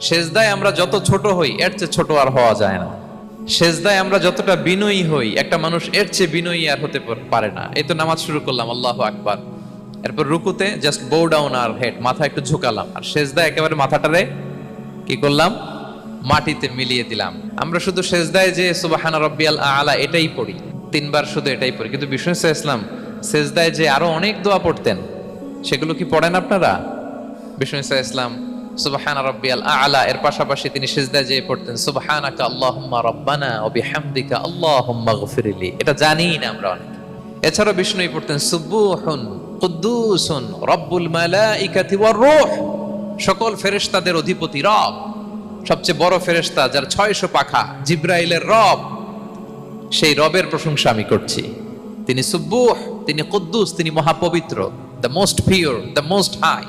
সেজদায় আমরা যত ছোট হই এর চেয়ে ছোট আর হওয়া যায় না। সেজদায় আমরা যতটা বিনয়ী হই একটা মানুষ এর চেয়ে বিনয়ী আর হতে পারে না। এই তো নামাজ শুরু করলাম, আল্লাহু আকবার, এরপর রুকুতে জাস্ট বো ডাউন আর হেড, মাথা একটু ঝুঁকালাম, আর সেজদায় একেবারে মাথাটারে কি করলাম, মাটিতে মিলিয়ে দিলাম। আমরা শুধু সেজদায় যে সুবহানা রাব্বিয়াল আলা এটাই পড়ি, তিনবার শুধু এটাই পড়ি, কিন্তু বিষ্ণু ইসলাম সেজদায় যে আরো অনেক দোয়া পড়তেন সেগুলো কি পড়েন আপনারা? বিষ্ণু ইসলাম সুবহানা রাব্বিয়াল আলা এর পাশাপাশি তিনি সিজদায় যেয়ে পড়তেন সুবহানাকা আল্লাহুম্মা রাব্বানা ওয়া বিহামদিকা আল্লাহুম্মা গফিরলি, এটা জানিই না আমরা অনেক। এছাড়াও বিষ্ণুই পড়তেন সুবহুন কুদ্দুসুন রব্বুল মালাইকাতি ওয়ার রূহ, সকল ফেরেশতাদের অধিপতি রব, সবচেয়ে বড় ফেরেশতা যার 600 পাখা, জিবরাইলের রব, সেই রবের প্রশংসা আমি করছি। তিনি সুবহুহ, তিনি কুদ্দুস, তিনি মহাপবিত্র, the most pure, the most high.